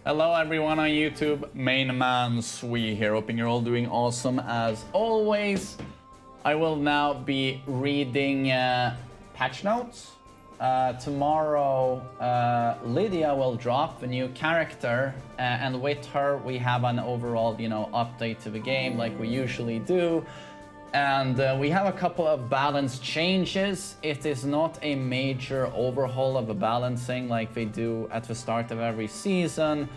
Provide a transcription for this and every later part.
Hello everyone on YouTube, MainManSWE here, hoping you're all doing awesome as always. I will now be reading patch notes. Tomorrow Lydia will drop a new character and with her we have an overall, update to the game like we usually do. And we have a couple of balance changes. It is not a major overhaul of the balancing like they do at the start of every season.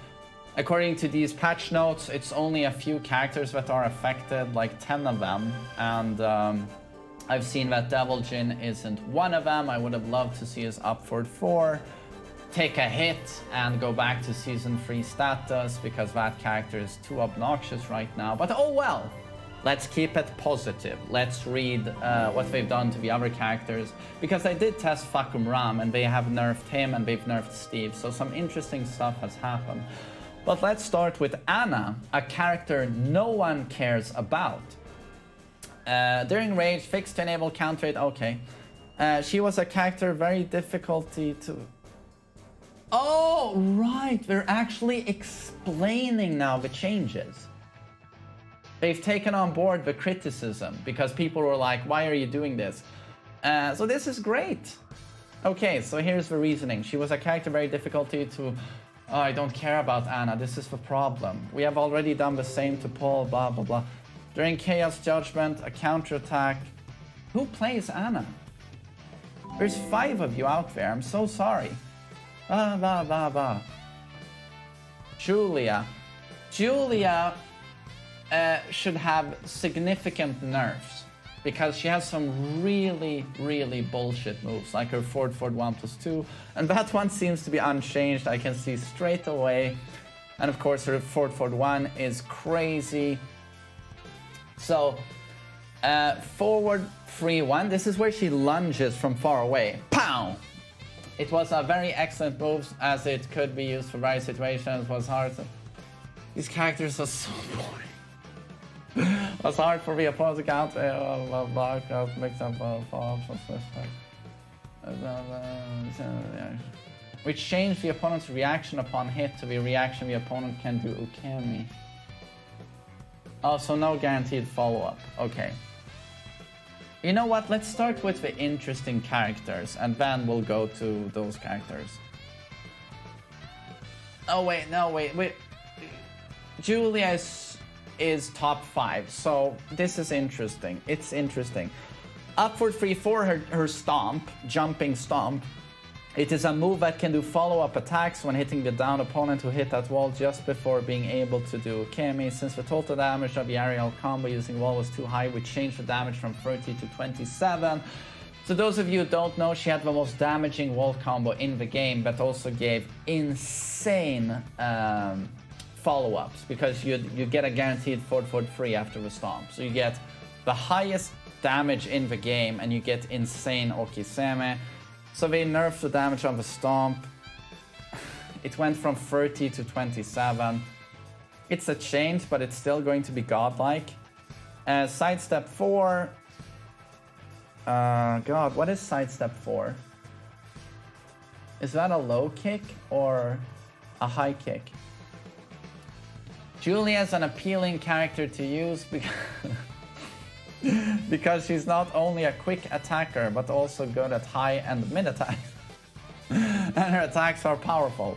According to these patch notes, it's only a few characters that are affected, like 10 of them. And I've seen that Devil Jin isn't one of them. I would have loved to see his Upward 4 take a hit and go back to Season 3 status, because that character is too obnoxious right now. But oh well. Let's keep it positive. Let's read what they've done to the other characters. Because I did test Fakum Ram and they have nerfed him and they've nerfed Steve. So some interesting stuff has happened. But let's start with Anna, a character no one cares about. During Rage, fixed to enable counter rate, okay. She was a character very difficulty to... Oh, right, they're actually explaining now the changes. They've taken on board the criticism because people were like, why are you doing this? So this is great. Okay, so here's the reasoning. She was a character very difficulty to... Oh, I don't care about Anna. This is the problem. We have already done the same to Paul, blah, blah, blah. During Chaos Judgment, a counterattack. Who plays Anna? There's 5 of you out there. I'm so sorry. Blah, blah, blah, blah. Julia. Julia... should have significant nerfs because she has some really bullshit moves, like her forward 1+2, and that one seems to be unchanged. I can see straight away. And of course her forward 1 is crazy. So forward 3-1, this is where she lunges from far away. Pow! It was a very excellent move as it could be used for various situations. It was hard to... These characters are so boring. It's hard for the opponent to counter mix up which changed the opponent's reaction upon hit to the reaction the opponent can do Ukemi. Oh, so no guaranteed follow-up. Okay. You know what? Let's start with the interesting characters and then we'll go to those characters. Oh wait, no, wait. Julia is top 5, so this is interesting. It's interesting. Upward 3-4, her stomp, jumping stomp. It is a move that can do follow-up attacks when hitting the down opponent who hit that wall just before being able to do Kemi. Since the total damage of the aerial combo using wall was too high, we changed the damage from 30 to 27. So those of you who don't know, she had the most damaging wall combo in the game, but also gave insane follow-ups, because you get a guaranteed forward 3 after the stomp. So you get the highest damage in the game and you get insane Okiseme. So they nerfed the damage of the stomp. It went from 30 to 27. It's a change, but it's still going to be godlike. Sidestep 4. God, what is sidestep 4? Is that a low kick or a high kick? Julia is an appealing character to use because she's not only a quick attacker, but also good at high and mid attacks. And her attacks are powerful.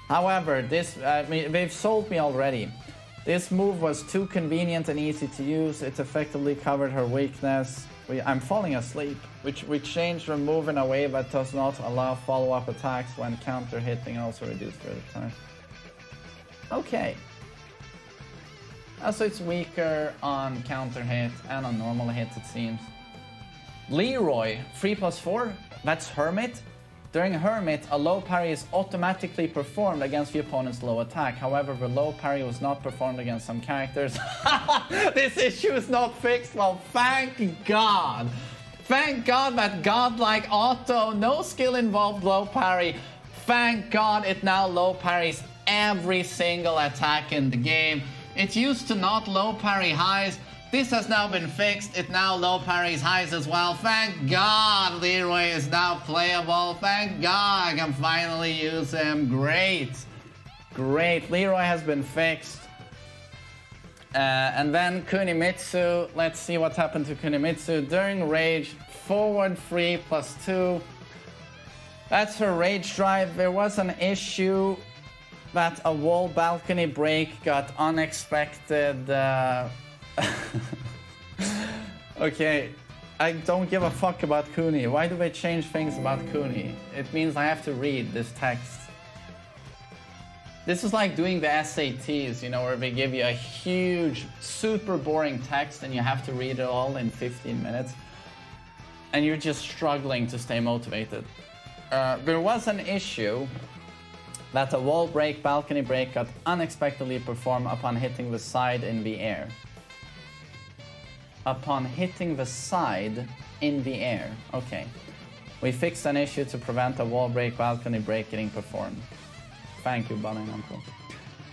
However, they've sold me already. This move was too convenient and easy to use. It effectively covered her weakness. I'm falling asleep. We changed her move in a way that does not allow follow-up attacks when counter hitting, also reduced further time. Okay. So it's weaker on counter hit and on normal hits, it seems. Leroy, 3+4, that's Hermit. During Hermit, a low parry is automatically performed against the opponent's low attack. However, the low parry was not performed against some characters. This issue is not fixed. Well, thank God. Thank God that godlike auto, no skill involved low parry. Thank God it now low parries every single attack in the game. It used to not low parry highs. This has now been fixed. It now low parries highs as well. Thank God Leroy is now playable. Thank God I can finally use him. Great. Great, Leroy has been fixed. And then Kunimitsu, let's see what happened to Kunimitsu. During rage, forward 3 +2. That's her rage drive. There was an issue that a wall balcony break got unexpected. Okay, I don't give a fuck about Kuni. Why do they change things about Kuni? It means I have to read this text. This is like doing the SATs, you know, where they give you a huge, super boring text and you have to read it all in 15 minutes. And you're just struggling to stay motivated. There was an issue that a wall break, balcony break got unexpectedly performed upon hitting the side in the air. Upon hitting the side in the air. Okay. We fixed an issue to prevent a wall break, balcony break getting performed. Thank you, Bunny and Uncle.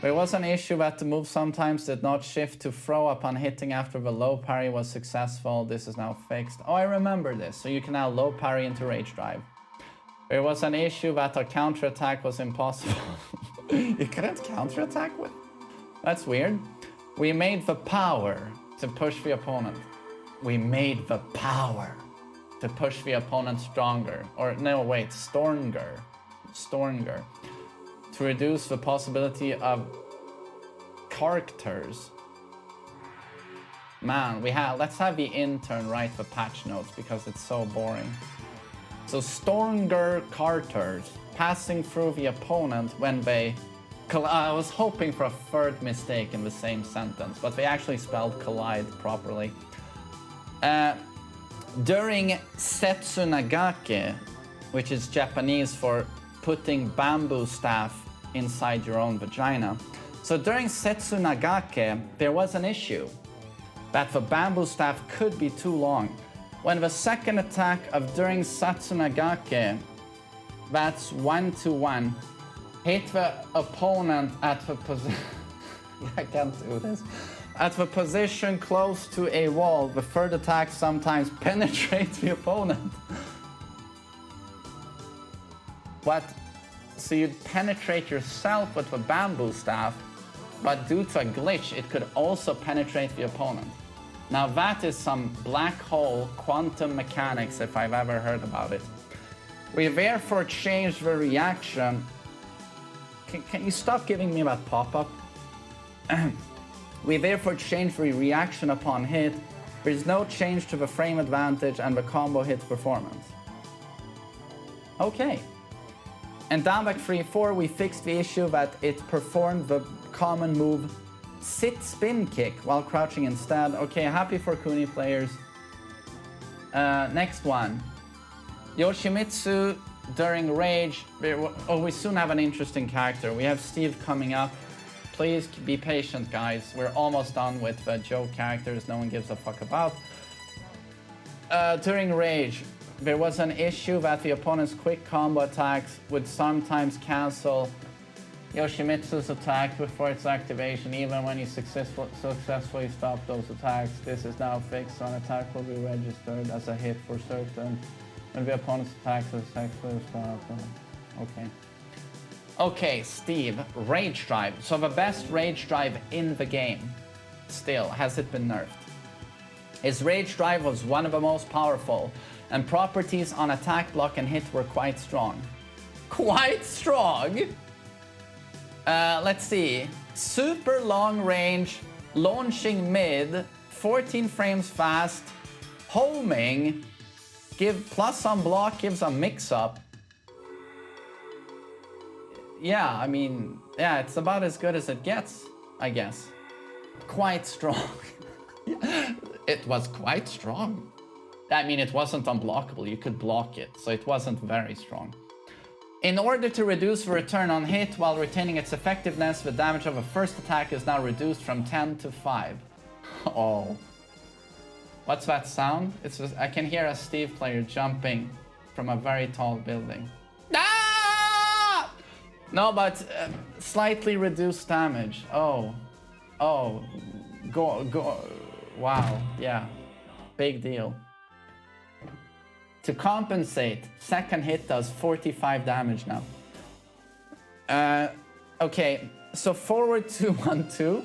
There was an issue that the move sometimes did not shift to throw upon hitting after the low parry was successful. This is now fixed. Oh, I remember this. So you can now low parry into rage drive. There was an issue that a counterattack was impossible. You couldn't counterattack with? That's weird. We made the power to push the opponent. We made the power to push the opponent stronger. Or no, wait, stronger. Stronger. To reduce the possibility of characters. Man, let's have the intern write the patch notes because it's so boring. So stronger characters passing through the opponent when they... I was hoping for a third mistake in the same sentence, but they actually spelled collide properly. During Setsunagake, which is Japanese for putting bamboo staff inside your own vagina. So during Setsunagake, there was an issue that the bamboo staff could be too long. When the second attack of during Setsunagake, that's 1-1, hit the opponent at the position... I can't do this. At the position close to a wall, the third attack sometimes penetrates the opponent. What? So you'd penetrate yourself with the bamboo staff, but due to a glitch, it could also penetrate the opponent. Now that is some black hole quantum mechanics if I've ever heard about it. We therefore changed the reaction. Can you stop giving me that pop-up? We therefore changed the reaction upon hit. There is no change to the frame advantage and the combo hit performance. Okay. And down back 3-4, we fixed the issue that it performed the common move sit spin kick while crouching instead. Okay, happy for Kuni players. Next one. Yoshimitsu during rage. Oh, we soon have an interesting character. We have Steve coming up. Please be patient, guys. We're almost done with the joke characters no one gives a fuck about. During rage, there was an issue that the opponent's quick combo attacks would sometimes cancel Yoshimitsu's attack before its activation, even when he successfully stopped those attacks. This is now fixed, so an attack will be registered as a hit for certain when the opponent's attacks are successfully stopped. Okay. Okay, Steve, Rage Drive. So the best Rage Drive in the game, still, has it been nerfed? His Rage Drive was one of the most powerful, and properties on attack, block, and hit were quite strong. Quite strong? Let's see. Super long range, launching mid, 14 frames fast, homing, give plus on block, gives a mix-up. Yeah, I mean, yeah, it's about as good as it gets, I guess. Quite strong. It was quite strong. I mean, it wasn't unblockable. You could block it, so it wasn't very strong. In order to reduce the return on hit while retaining its effectiveness, the damage of a first attack is now reduced from 10 to 5. Oh. What's that sound? It's just, I can hear a Steve player jumping from a very tall building. Ah! No, but slightly reduced damage. Oh. Oh. Go. Wow. Yeah. Big deal. To compensate, second hit does 45 damage now. Okay, so forward 2-1-2.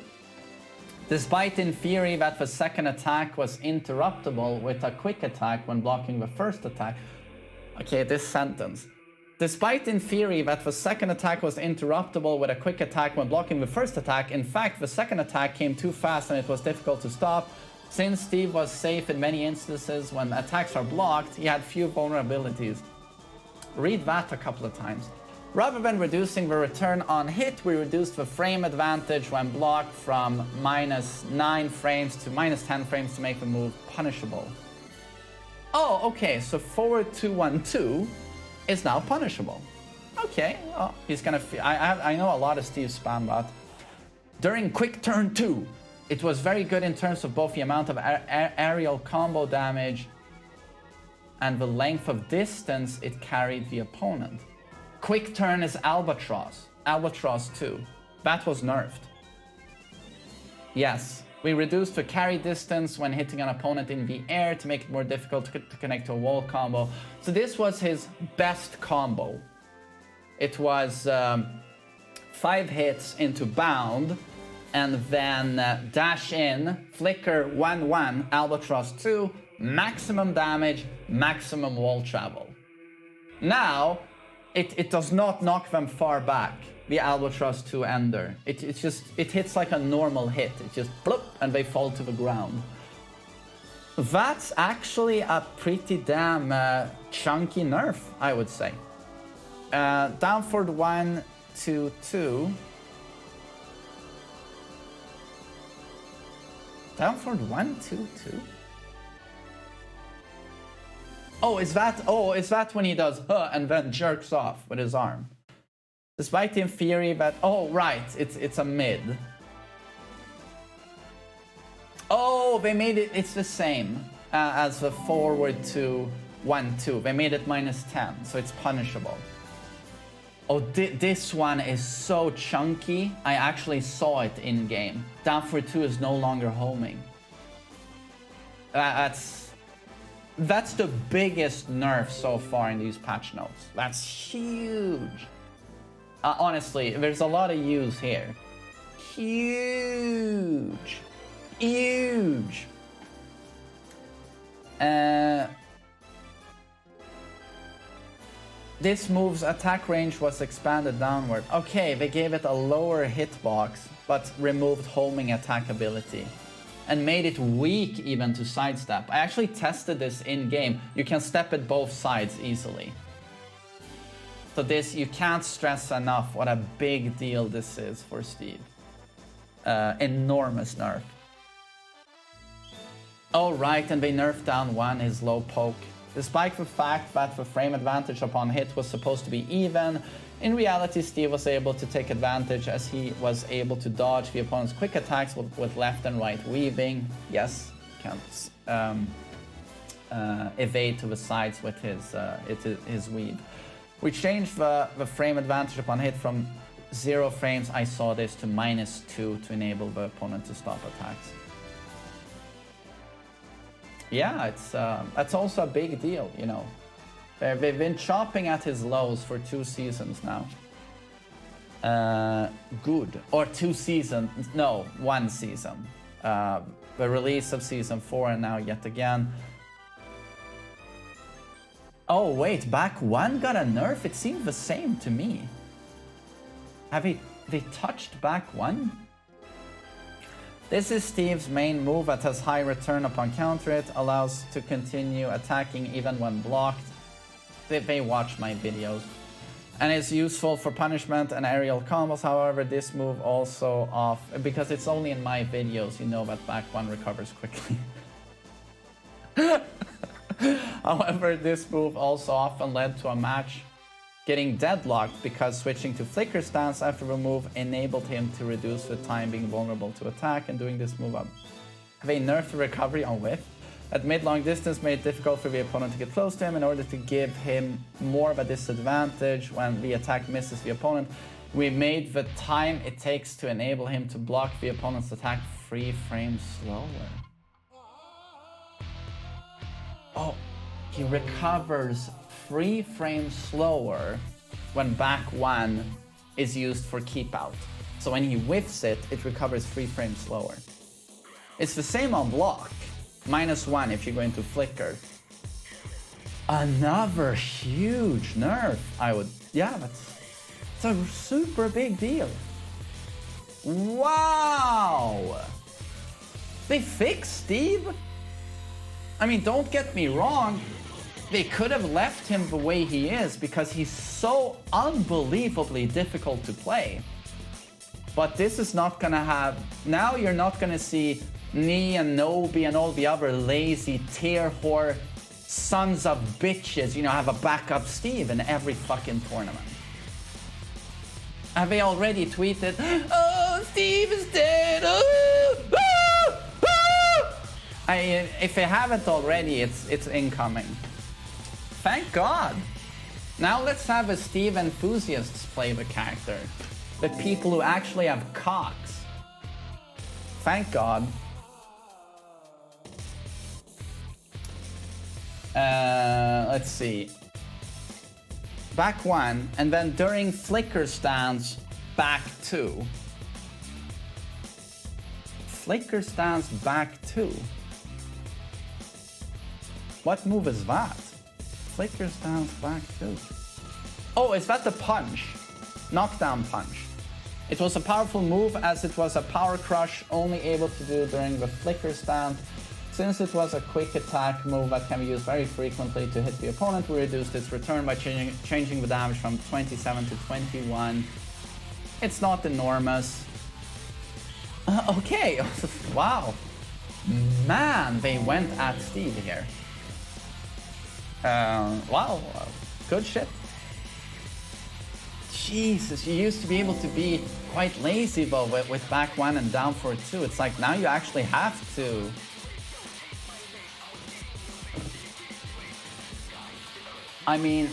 Despite in theory that the second attack was interruptible with a quick attack when blocking the first attack. Okay, this sentence. Despite in theory that the second attack was interruptible with a quick attack when blocking the first attack, in fact, the second attack came too fast and it was difficult to stop. Since Steve was safe in many instances when attacks are blocked, he had few vulnerabilities. Read that a couple of times. Rather than reducing the return on hit, we reduced the frame advantage when blocked from -9 frames to -10 frames to make the move punishable. Oh, okay, so forward 2-1-2 is now punishable. Okay, well, he's gonna... I know a lot of Steve spam that. During quick turn 2, it was very good in terms of both the amount of aerial combo damage and the length of distance it carried the opponent. Quick turn is Albatross. Albatross 2. That was nerfed. Yes, we reduced the carry distance when hitting an opponent in the air to make it more difficult to connect to a wall combo. So this was his best combo. It was 5 hits into bound, and then dash in, flicker 1-1, Albatross 2, maximum damage, maximum wall travel. Now, it does not knock them far back, the Albatross 2 Ender. It hits like a normal hit. It just bloop, and they fall to the ground. That's actually a pretty damn chunky nerf, I would say. Downward 1-2-2. Downward 1-2-2. Oh, is that when he does and then jerks off with his arm? Despite in theory that... Oh, right, it's a mid. Oh, they made it... It's the same as the forward 2-1-2. They made it -10, so it's punishable. Oh, this one is so chunky. I actually saw it in-game. Downward 2 is no longer homing. That's the biggest nerf so far in these patch notes. That's huge. Honestly, there's a lot of use here. Huge. Huge. This move's attack range was expanded downward. Okay, they gave it a lower hitbox, but removed homing attack ability. And made it weak even to sidestep. I actually tested this in-game. You can step it both sides easily. So this, you can't stress enough what a big deal this is for Steve. Enormous nerf. Oh right, and they nerfed down 1 his low poke. Despite the fact that the frame advantage upon hit was supposed to be even, in reality Steve was able to take advantage as he was able to dodge the opponent's quick attacks with left and right weaving. Yes, can evade to the sides with his weave. We changed the frame advantage upon hit from 0 frames, I saw this, to -2 to enable the opponent to stop attacks. Yeah, that's also a big deal, you know. They've been chopping at his lows for 2 seasons now. Good. Or 2 seasons. No, 1 season. The release of season 4 and now yet again. Oh, wait. Back 1 got a nerf? It seemed the same to me. Have they touched back 1? This is Steve's main move that has high return upon counter it, allows to continue attacking even when blocked. They watch my videos. And is useful for punishment and aerial combos. However, this move also because it's only in my videos, you know that back 1 recovers quickly. However, this move also often led to a match getting deadlocked because switching to flicker stance after the move enabled him to reduce the time being vulnerable to attack, and doing this move up. They nerfed the recovery on whiff. At mid-long distance made it difficult for the opponent to get close to him. In order to give him more of a disadvantage when the attack misses the opponent, we made the time it takes to enable him to block the opponent's attack 3 frames slower. Oh, he recovers 3 frames slower when back 1 is used for keep out. So when he whiffs it, it recovers 3 frames slower. It's the same on block. -1 if you go into flicker. Another huge nerf. Yeah, it's a super big deal. Wow! They fixed Steve? I mean, don't get me wrong. They could have left him the way he is because he's so unbelievably difficult to play. But this is not gonna have... Now you're not gonna see Knee and Nobi and all the other lazy tier whore sons of bitches, you know, have a backup Steve in every fucking tournament. Have they already tweeted, "Oh, Steve is dead! Oh, oh, oh." If they haven't already, it's incoming. Thank God. Now let's have a Steve enthusiasts play the character. The people who actually have cocks. Thank God. Let's see. Back 1, and then during flicker stance, back 2. Flicker stance, back 2. What move is that? Flicker stance, back 2. Oh, is that the punch? Knockdown punch. It was a powerful move as it was a power crush only able to do during the flicker stance. Since it was a quick attack move that can be used very frequently to hit the opponent, we reduced its return by changing the damage from 27 to 21. It's not enormous. Okay, wow. Man, they went at Steve here. Wow, good shit. Jesus, you used to be able to be quite lazy though with back 1 and down for 2. It's like now you actually have to. I mean,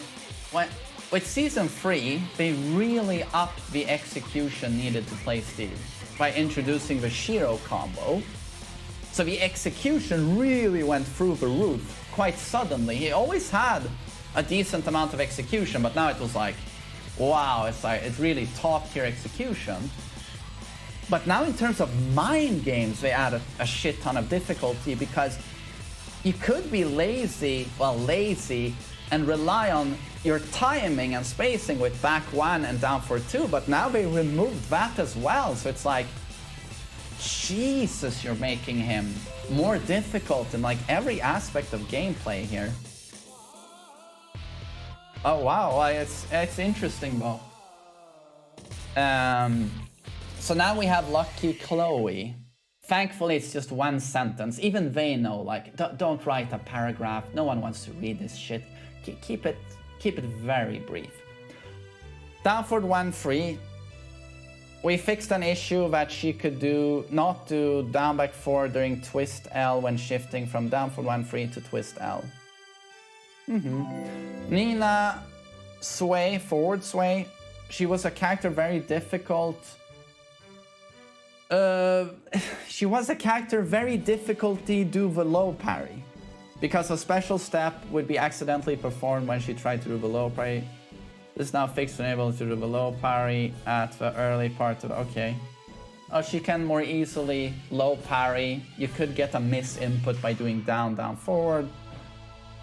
with Season 3, they really upped the execution needed to play Steve by introducing the Shiro combo. So the execution really went through the roof quite suddenly. He always had a decent amount of execution, but now it was like, wow, it's really top tier execution. But now in terms of mind games, they added a shit ton of difficulty because you could be lazy, and rely on your timing and spacing with back 1 and down for 2, but now they removed that as well. So it's like, Jesus, you're making him more difficult in like every aspect of gameplay here. Oh wow, it's interesting though. So now we have Lucky Chloe. Thankfully, it's just 1 sentence. Even they know, like, don't write a paragraph. No one wants to read this shit. Keep it very brief. Down forward 1 free. We fixed an issue that she could not do down back 4 during twist L when shifting from down forward 1 free to twist L. Nina Sway, forward sway. She was a character very difficult. She was a character very difficult to do the low parry. Because a special step would be accidentally performed when she tried to do the low parry. This is now fixed to enable to do the low parry at the early part of... Okay. Oh, she can more easily low parry. You could get a miss input by doing down, down, forward.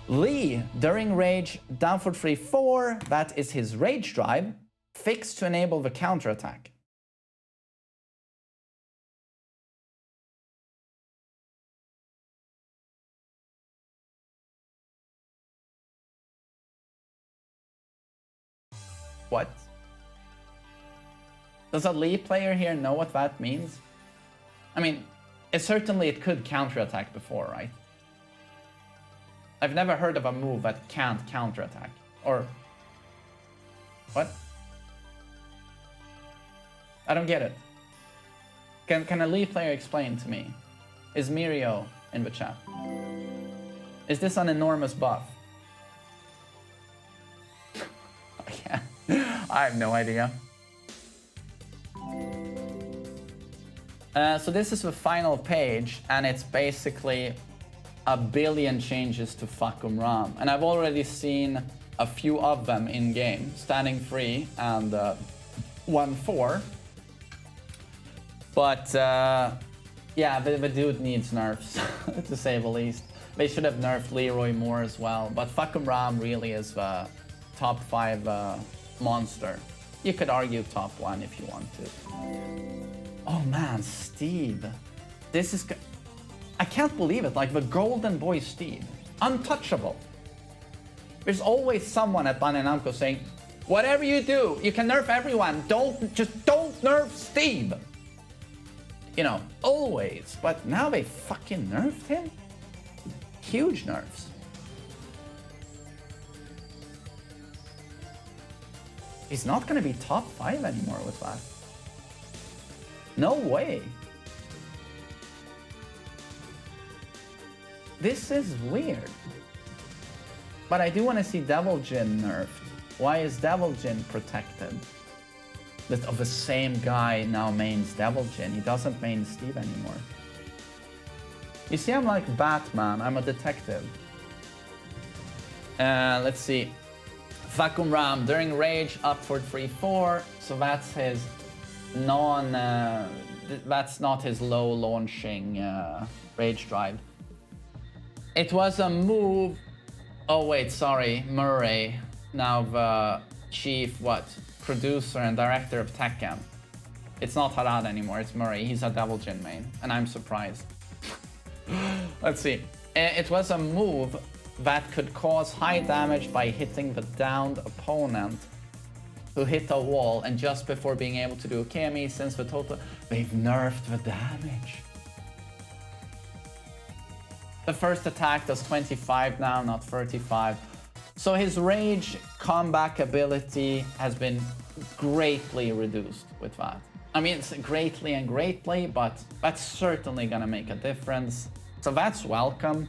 Lee, during rage, down forward 3, 4. That is his rage drive. Fixed to enable the counterattack. What? Does a Lee player here know what that means? I mean, it could counterattack before, right? I've never heard of a move that can't counterattack. Or... What? I don't get it. Can a Lee player explain to me? Is Mirio in the chat? Is this an enormous buff? Yeah. I have no idea. So this is the final page, and it's basically a billion changes to Fakum Ram. And I've already seen a few of them in game, standing free and 1-4. But yeah, the dude needs nerfs, to say the least. They should have nerfed Leroy more as well. But fucking Ram really is the top 5 monster. You could argue top 1 if you want to. Oh man, Steve. This is... I can't believe it. Like the golden boy Steve. Untouchable. There's always someone at Bandai Namco saying, whatever you do, you can nerf everyone. Just don't nerf Steve. You know, always. But now they fucking nerfed him? Huge nerfs. He's not gonna be top 5 anymore with that. No way. This is weird. But I do want to see Devil Jin nerfed. Why is Devil Jin protected? That of the same guy now mains Devil Jin. He doesn't main Steve anymore. You see, I'm like Batman. I'm a detective. Let's see. Vacuum Ram during Rage upward 3-4. So that's his that's not his low launching Rage drive. It was a move. Oh wait, sorry, Murray. Now the chief producer and director of Tekken. It's not Harada anymore. It's Murray. He's a Devil Jin main, and I'm surprised. Let's see. It was a move that could cause high damage by hitting the downed opponent who hit a wall, and just before being able to do a KME, since the total... They've nerfed the damage. The first attack does 25 now, not 35. So his Rage comeback ability has been greatly reduced with that. I mean, it's greatly and greatly, but that's certainly gonna make a difference. So that's welcome.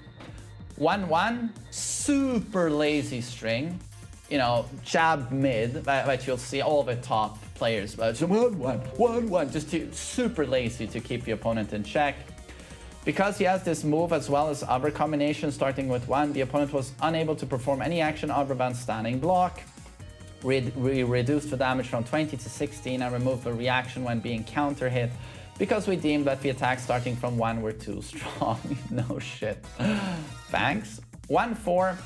1-1, super lazy string. You know, jab mid, that you'll see all the top players. 1-1, just super lazy to keep the opponent in check. Because he has this move as well as other combinations starting with 1, the opponent was unable to perform any action other than standing block. We reduced the damage from 20 to 16 and removed the reaction when being counter hit because we deemed that the attacks starting from 1 were too strong. No shit. Thanks. 1-4.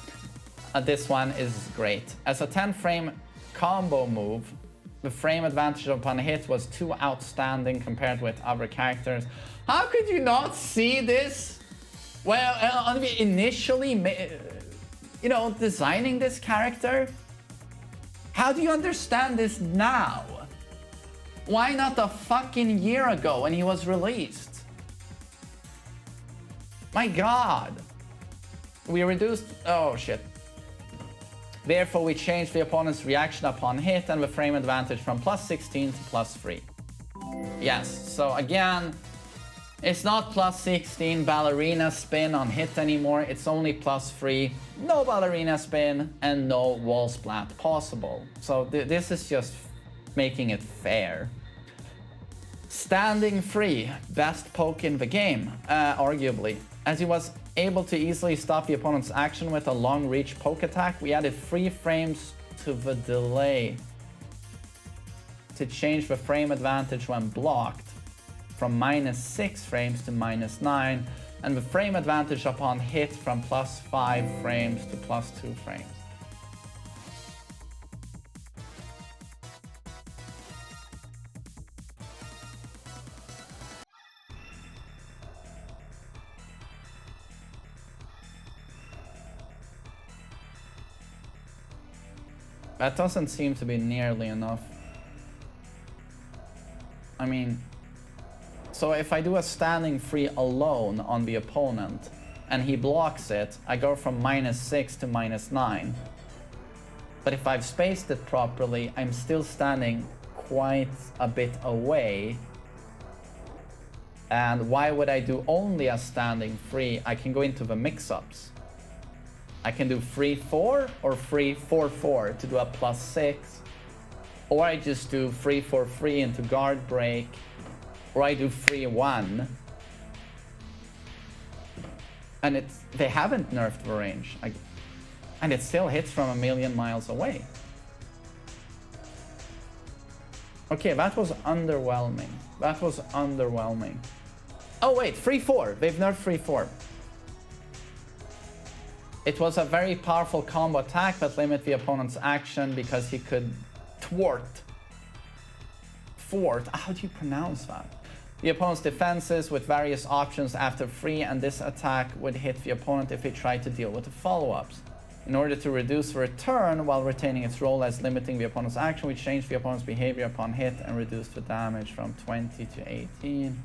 This one is great. As a 10-frame combo move, the frame advantage upon hit was too outstanding compared with other characters. How could you not see this? Well, initially, you know, designing this character? How do you understand this now? Why not a fucking year ago when he was released? My god. We reduced... Oh, shit. Therefore, we changed the opponent's reaction upon hit and the frame advantage from +16 to +3. Yes, so again, it's not +16 ballerina spin on hit anymore. It's only +3, no ballerina spin, and no wall splat possible. So this is just making it fair. Standing free, best poke in the game, arguably. As he was able to easily stop the opponent's action with a long reach poke attack, we added 3 frames to the delay to change the frame advantage when blocked from -6 frames to -9, and the frame advantage upon hit from +5 frames to +2 frames. That doesn't seem to be nearly enough. I mean, so if I do a standing free alone on the opponent and he blocks it, I go from -6 to -9. But if I've spaced it properly, I'm still standing quite a bit away. And why would I do only a standing free? I can go into the mix-ups. I can do 3-4 or 3-4-4 to do a +6. Or I just do 3-4-3 into guard break. Or I do 3-1. And they haven't nerfed the range. And it still hits from a million miles away. Okay, that was underwhelming. That was underwhelming. Oh wait, 3-4. They've nerfed 3-4. It was a very powerful combo attack that limited the opponent's action because he could thwart. How do you pronounce that? The opponent's defenses with various options after 3, and this attack would hit the opponent if he tried to deal with the follow-ups. In order to reduce the return while retaining its role as limiting the opponent's action, we changed the opponent's behavior upon hit and reduced the damage from 20 to 18.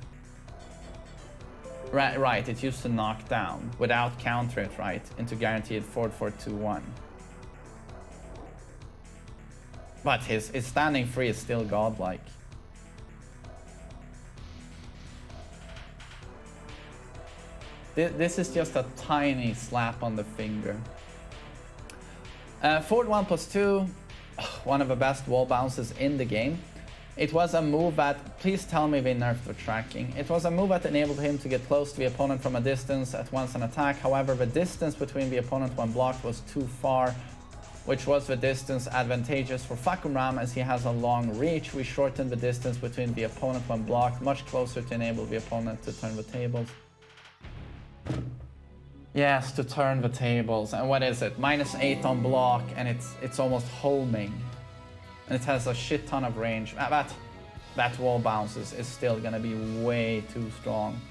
Right, it used to knock down without counter it, right? Into guaranteed 4-4-2-1. But his standing 3 is still godlike. This is just a tiny slap on the finger. Forward 1+2, one of the best wall bounces in the game. It was a move that, please tell me they nerfed the tracking. It was a move that enabled him to get close to the opponent from a distance at once an attack. However, the distance between the opponent when blocked was too far, which was the distance advantageous for Fakumram as he has a long reach. We shortened the distance between the opponent when blocked much closer to enable the opponent to turn the tables. Yes, to turn the tables. And what is it? -8 on block, and it's almost homing. And it has a shit ton of range. That wall bounce is still gonna be way too strong.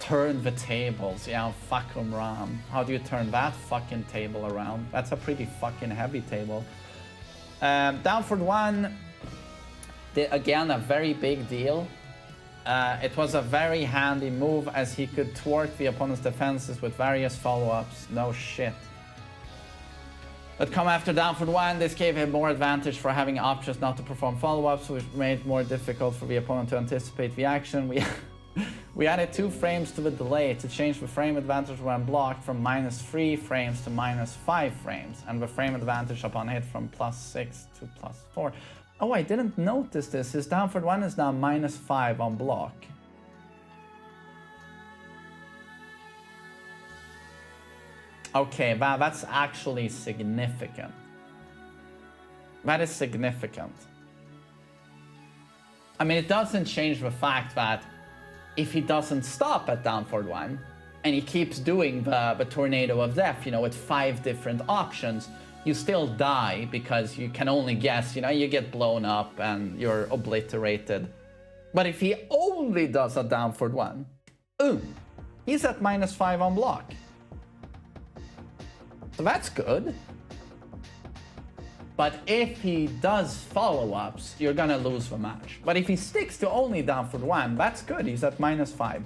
Turn the tables. Yeah, fucking Ram. How do you turn that fucking table around? That's a pretty fucking heavy table. Down for 1. Again, a very big deal. It was a very handy move as he could thwart the opponent's defenses with various follow-ups. No shit. But come after down for 1, this gave him more advantage for having options not to perform follow-ups, which made it more difficult for the opponent to anticipate the action. We added 2 frames to the delay to change the frame advantage when blocked from -3 frames to -5 frames, and the frame advantage upon hit from +6 to +4. Oh, I didn't notice this. His down for 1 is now -5 on block. Okay, that's actually significant. That is significant. I mean, it doesn't change the fact that if he doesn't stop at down for 1 and he keeps doing the tornado of death, you know, with 5 different options, you still die because you can only guess, you know, you get blown up and you're obliterated. But if he only does a down for 1, he's at -5 on block. So that's good. But if he does follow-ups, you're gonna lose the match. But if he sticks to only down for 1, that's good. He's at -5.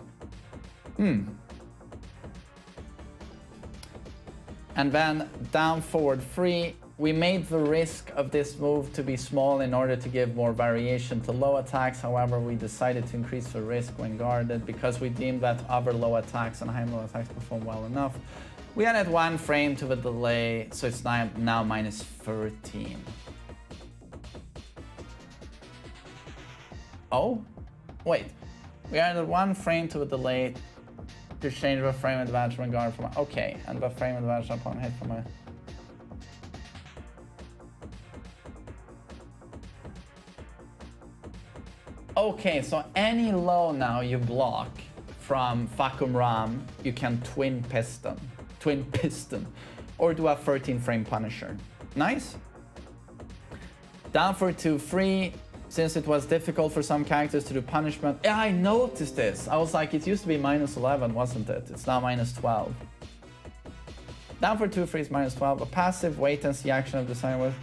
And then down forward 3, we made the risk of this move to be small in order to give more variation to low attacks. However, we decided to increase the risk when guarded because we deemed that other low attacks and high low attacks perform well enough. We added 1 frame to the delay, so it's now -13. Oh, wait. We added 1 frame to the delay to change the frame advantage when guarded from. Okay, and the frame advantage upon hit from a. Okay, so any low now you block from Fakumram, you can twin piston, or do a 13 frame punisher. Nice. Down for 2-3, since it was difficult for some characters to do punishment. Yeah, I noticed this. I was like, it used to be -11, wasn't it? It's now -12. Down for 2-3 is -12. A passive wait and see action of design with.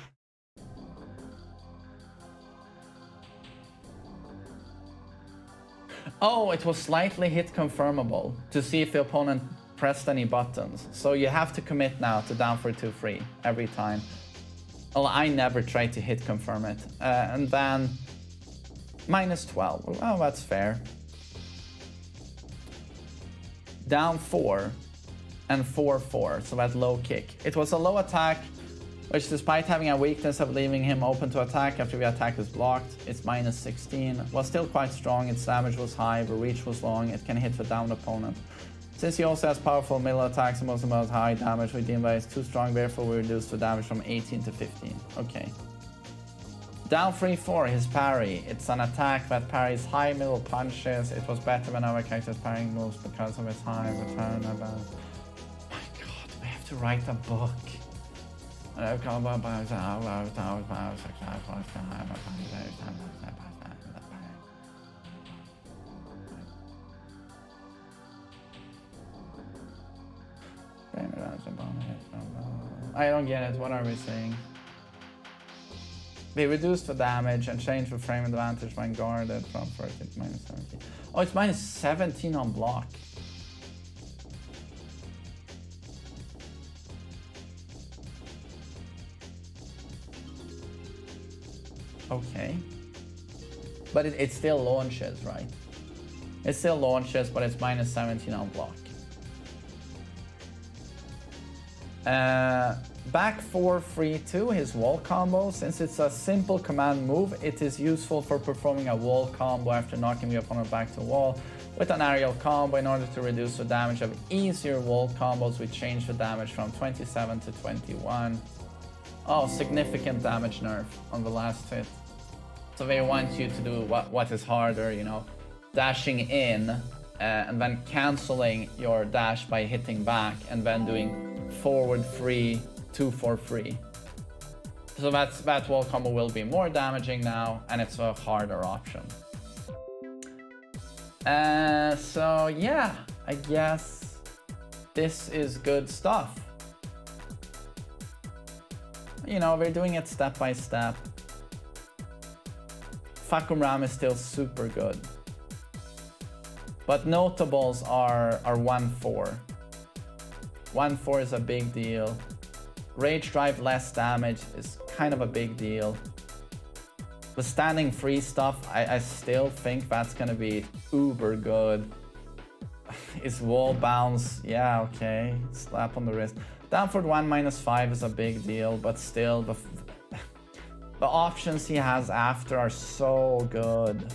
Oh, it was slightly hit confirmable to see if the opponent pressed any buttons. So you have to commit now to down for 2-3 every time. Well, I never try to hit confirm it. And then -12. Oh, that's fair. Down 4 and 4-4, so that low kick. It was a low attack, which despite having a weakness of leaving him open to attack after the attack is blocked, it's -16. Was still quite strong, its damage was high, the reach was long, it can hit the downed opponent. Since he also has powerful middle attacks and most of them has high damage, we deem that it's too strong, therefore we reduced the damage from 18 to 15. Okay. Down 3-4, his parry. It's an attack that parries high middle punches. It was better when our character's parrying moves because of its high return. My god, we have to write a book. I don't get it. What are we saying? They reduce the damage and change the frame advantage when guarded from 13 to -17. Oh, it's -17 on block. Okay. But it still launches, right? It still launches, but it's -17 on block. Back 4-3-2, his wall combo. Since it's a simple command move, it is useful for performing a wall combo after knocking the opponent back to wall. With an aerial combo, in order to reduce the damage of easier wall combos, we change the damage from 27 to 21. Oh, significant damage nerf on the last hit. So they want you to do what is harder, you know, dashing in and then canceling your dash by hitting back and then doing forward 3, 2-4-3. So that wall combo will be more damaging now, and it's a harder option. So yeah, I guess this is good stuff. You know, we're doing it step by step. Fakum Ram is still super good. But notables are 1-4. 1-4 is a big deal. Rage Drive less damage is kind of a big deal. The standing free stuff, I still think that's gonna be uber good. Is wall bounce? Yeah, okay. Slap on the wrist. Down for 1 -5 is a big deal, but still the options he has after are so good.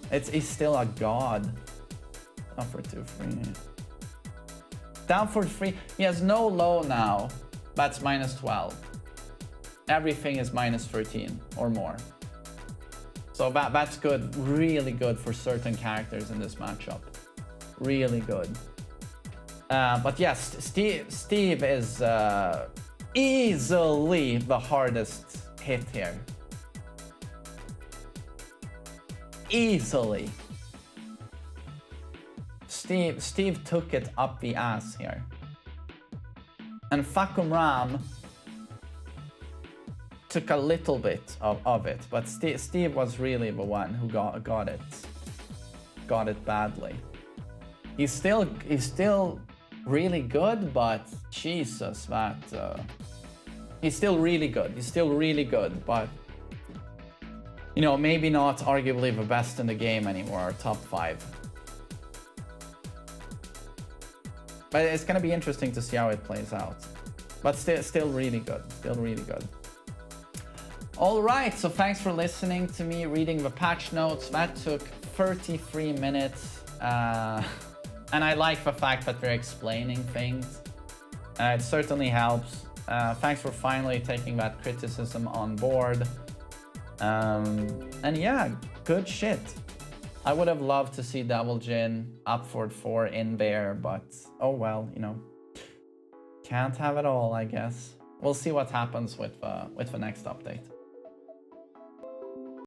He's still a god. Down for 2-3. Down for 3. He has no low now. That's -12. Everything is -13 or more. So that's good. Really good for certain characters in this matchup. Really good. But yes, Steve is easily the hardest hit here. Easily. Steve took it up the ass here. And Fakum Ram took a little bit of it, but Steve was really the one who got it badly. He's still really good, but Jesus, he's still really good. He's still really good, but you know, maybe not arguably the best in the game anymore, or top 5. But it's gonna be interesting to see how it plays out. But still really good. Still really good. All right, so thanks for listening to me reading the patch notes. That took 33 minutes. And I like the fact that we're explaining things. It certainly helps. Thanks for finally taking that criticism on board. And yeah, good shit. I would have loved to see Double Jin up for 4 in there, but oh well, you know. Can't have it all, I guess. We'll see what happens with the next update.